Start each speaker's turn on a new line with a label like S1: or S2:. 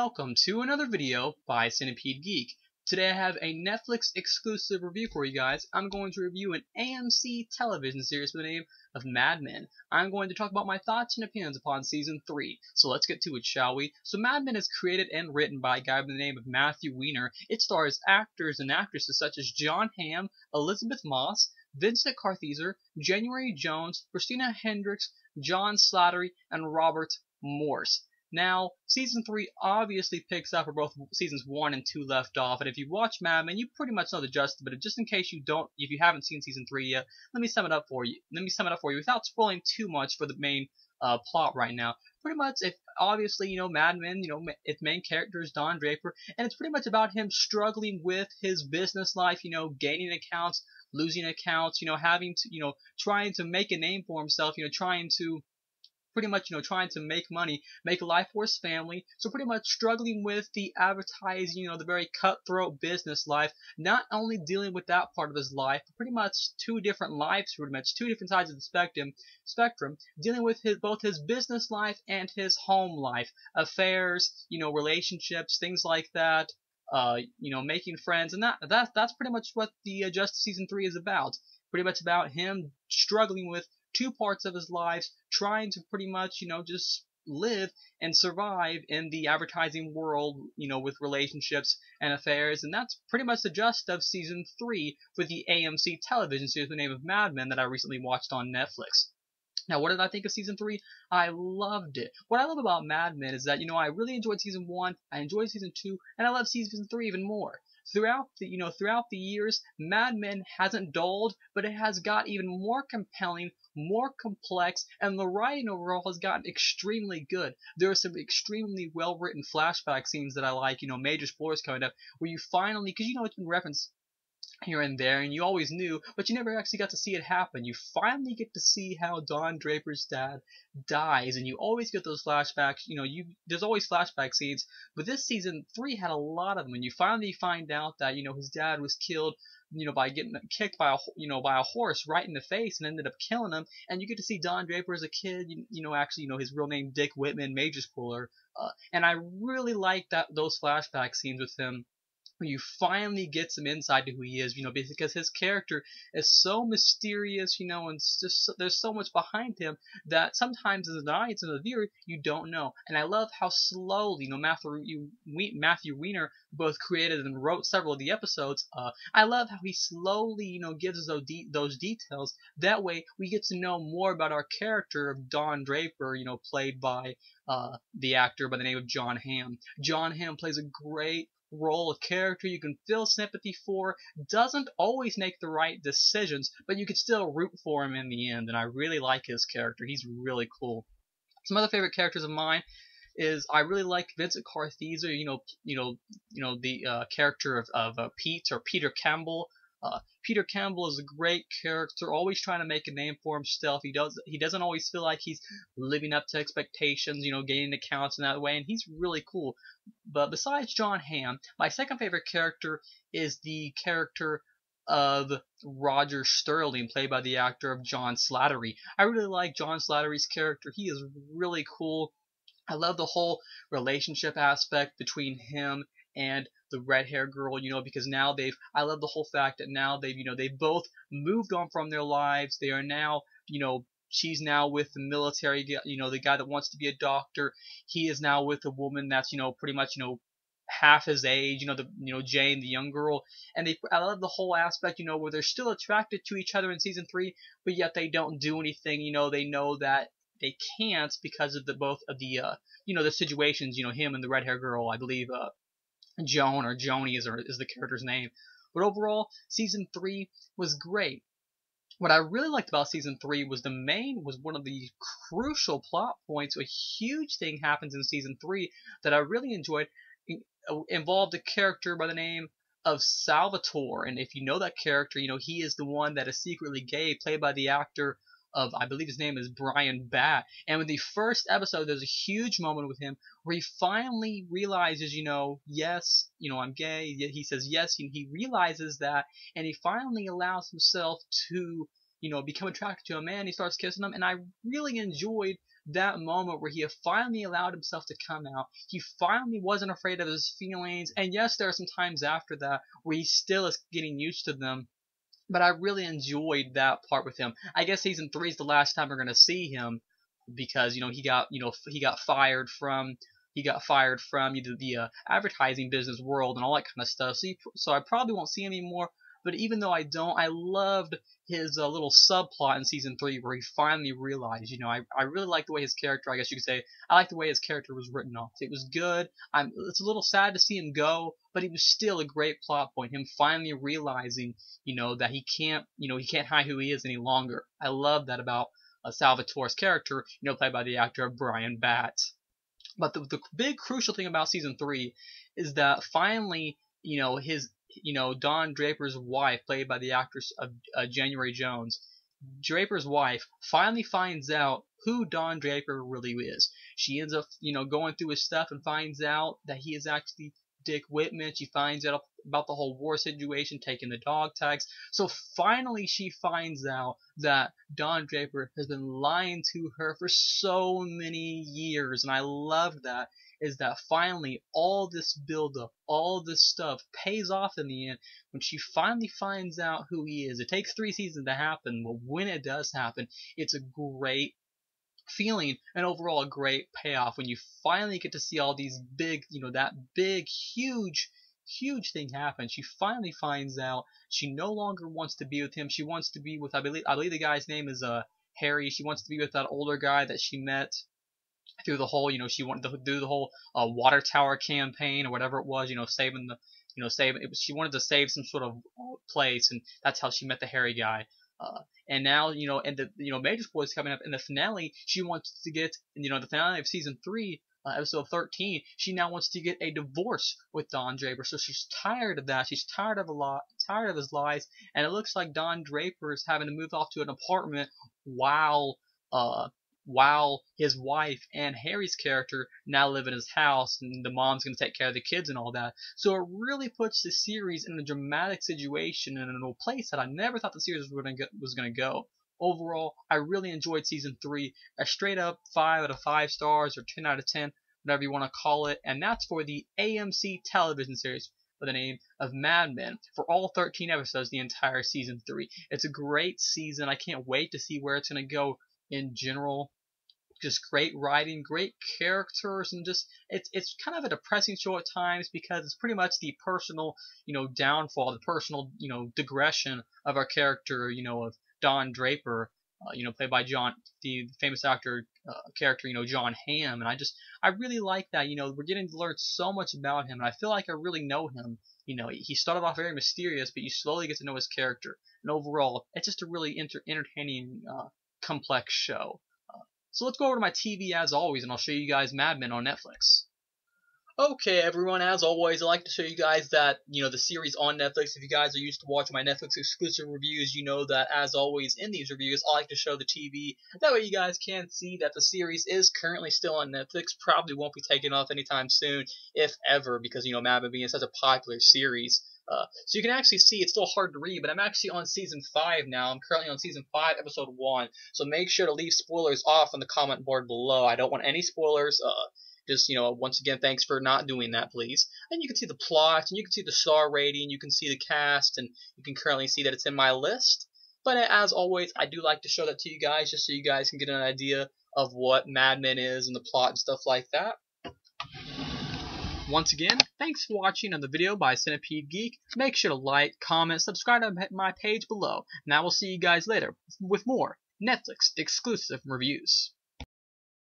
S1: welcome to another video by Centipede Geek. Today I have a Netflix exclusive review for you guys. I'm going to review an AMC television series by the name of Mad Men. I'm going to talk about my thoughts and opinions upon Season 3. So let's get to it, shall we? So Mad Men is created and written by a guy by the name of Matthew Weiner. It stars actors and actresses such as Jon Hamm, Elizabeth Moss, Vincent Kartheiser, January Jones, Christina Hendricks, John Slattery, and Robert Morse. Now, Season 3 obviously picks up where both Seasons 1 and 2 left off, and if you watch Mad Men, you pretty much know the gist of it. Just in case if you haven't seen Season 3 yet, let me sum it up for you. Without spoiling too much for the main plot right now. Pretty much, obviously, Mad Men, its main character is Don Draper, and it's pretty much about him struggling with his business life, gaining accounts, losing accounts, having to, trying to make a name for himself, trying to trying to make money, make a life for his family. So pretty much struggling with the advertising, the very cutthroat business life, not only dealing with that part of his life, but pretty much two different lives, two different sides of the spectrum, dealing with both his business life and his home life, affairs, relationships, things like that. Making friends, and that's pretty much what the Justice Season 3 is about. Pretty much about him struggling with two parts of his life, trying to pretty much, just live and survive in the advertising world, with relationships and affairs. And that's pretty much the gist of Season 3 for the AMC television series with the name of Mad Men that I recently watched on Netflix. Now, what did I think of Season 3? I loved it. What I love about Mad Men is that, I really enjoyed Season 1, I enjoyed Season 2, and I love Season 3 even more. Throughout the years, Mad Men hasn't dulled, but it has got even more compelling, more complex, and the writing overall has gotten extremely good. There are some extremely well-written flashback scenes that I like, major spoilers coming up, where you finally, because it's been referenced here and there, and you always knew, but you never actually got to see it happen. You finally get to see how Don Draper's dad dies, and you always get those flashbacks. There's always flashback scenes, but this Season 3 had a lot of them, and you finally find out that his dad was killed, by getting kicked by a horse right in the face, and ended up killing him. And you get to see Don Draper as a kid. His real name Dick Whitman, major spoiler. And I really like those flashback scenes with him, where you finally get some insight to who he is, because his character is so mysterious, and there's so much behind him that sometimes as an audience and a viewer, you don't know. And I love how slowly, Matthew Weiner both created and wrote several of the episodes. I love how he slowly, gives us those details. That way, we get to know more about our character of Don Draper, played by the actor by the name of Jon Hamm. Jon Hamm plays a great role of character you can feel sympathy for, doesn't always make the right decisions, but you can still root for him in the end, and I really like his character. He's really cool. Some other favorite characters of mine is I really like Vincent Kartheiser, the character of Pete, or Peter Campbell. Peter Campbell is a great character, always trying to make a name for himself. He doesn't always feel like he's living up to expectations, gaining accounts in that way, and he's really cool. But besides Jon Hamm, my second favorite character is the character of Roger Sterling, played by the actor of John Slattery. I really like John Slattery's character. He is really cool. I love the whole relationship aspect between him and the red hair girl, because now I love the whole fact that now they've both moved on from their lives. They are now, she's now with the military, the guy that wants to be a doctor. He is now with a woman that's, pretty much, half his age, Jane, the young girl. And I love the whole aspect, where they're still attracted to each other in Season 3, but yet they don't do anything, they know that they can't because of the situations, him and the red hair girl, I believe, Joan, or Joni is the character's name. But overall, Season 3 was great. What I really liked about Season 3 was one of the crucial plot points. A huge thing happens in Season 3 that I really enjoyed. Involved a character by the name of Salvatore. And if you know that character, he is the one that is secretly gay, played by the actor of, I believe his name is Brian Batt. And in the first episode, there's a huge moment with him where he finally realizes, yes, I'm gay. He says yes, and he realizes that, and he finally allows himself to, become attracted to a man. He starts kissing him, and I really enjoyed that moment where he finally allowed himself to come out. He finally wasn't afraid of his feelings. And yes, there are some times after that where he still is getting used to them. But I really enjoyed that part with him. I guess season 3 is the last time we're gonna see him because he got fired from the advertising business world and all that kind of stuff. So I probably won't see him anymore. But even though I don't, I loved his little subplot in season 3 where he finally realized, I really like the way his character, I guess you could say, I like the way his character was written off. It was good. It's a little sad to see him go, but it was still a great plot point. Him finally realizing, that he can't hide who he is any longer. I love that about Salvatore's character, played by the actor Brian Batts. But the big crucial thing about season 3 is that finally, Don Draper's wife, played by the actress of January Jones, Draper's wife finally finds out who Don Draper really is. She ends up, going through his stuff and finds out that he is actually Dick Whitman. She finds out about the whole war situation, taking the dog tags. So finally she finds out that Don Draper has been lying to her for so many years. And I love that, is that finally all this buildup, all this stuff pays off in the end when she finally finds out who he is. It takes 3 seasons to happen, but when it does happen, it's a great feeling and overall a great payoff when you finally get to see all these big, that big, huge thing happen. She finally finds out she no longer wants to be with him. She wants to be with, I believe the guy's name is Harry. She wants to be with that older guy that she met through the whole, she wanted to do the whole water tower campaign or whatever it was, saving the, she wanted to save some sort of place, and that's how she met the Harry guy. And now, and the, major spoilers coming up in the finale, she wants to get, the finale of season 3, episode 13, she now wants to get a divorce with Don Draper. So she's tired of that. She's tired of his lies, and it looks like Don Draper is having to move off to an apartment while his wife and Harry's character now live in his house, and the mom's going to take care of the kids and all that. So it really puts the series in a dramatic situation and in a place that I never thought the series was going to go. Overall, I really enjoyed season 3. A straight up 5 out of 5 stars or 10 out of 10, whatever you want to call it. And that's for the AMC television series by the name of Mad Men, for all 13 episodes, the entire season 3. It's a great season. I can't wait to see where it's going to go in general. Just great writing, great characters, and just it's kind of a depressing show at times because it's pretty much the personal, downfall, the personal, digression of our character, of Don Draper, played by the famous actor character, John Hamm. And I really like that. We're getting to learn so much about him, and I feel like I really know him. He started off very mysterious, but you slowly get to know his character, and overall, it's just a really entertaining, complex show. So let's go over to my TV as always, and I'll show you guys Mad Men on Netflix. Okay, everyone, as always, I'd like to show you guys that, the series on Netflix. If you guys are used to watching my Netflix exclusive reviews, you know that, as always, in these reviews, I like to show the TV. That way you guys can see that the series is currently still on Netflix. Probably won't be taken off anytime soon, if ever, because, Mad Men being such a popular series. So you can actually see, it's still hard to read, but I'm actually on season 5 now. I'm currently on season 5, episode 1. So make sure to leave spoilers off on the comment board below. I don't want any spoilers. Just, once again, thanks for not doing that, please. And you can see the plot, and you can see the star rating, you can see the cast, and you can currently see that it's in my list. But as always, I do like to show that to you guys, just so you guys can get an idea of what Mad Men is and the plot and stuff like that. Once again, thanks for watching another video by Centipede Geek. Make sure to like, comment, subscribe to my page below, and I will see you guys later with more Netflix exclusive reviews.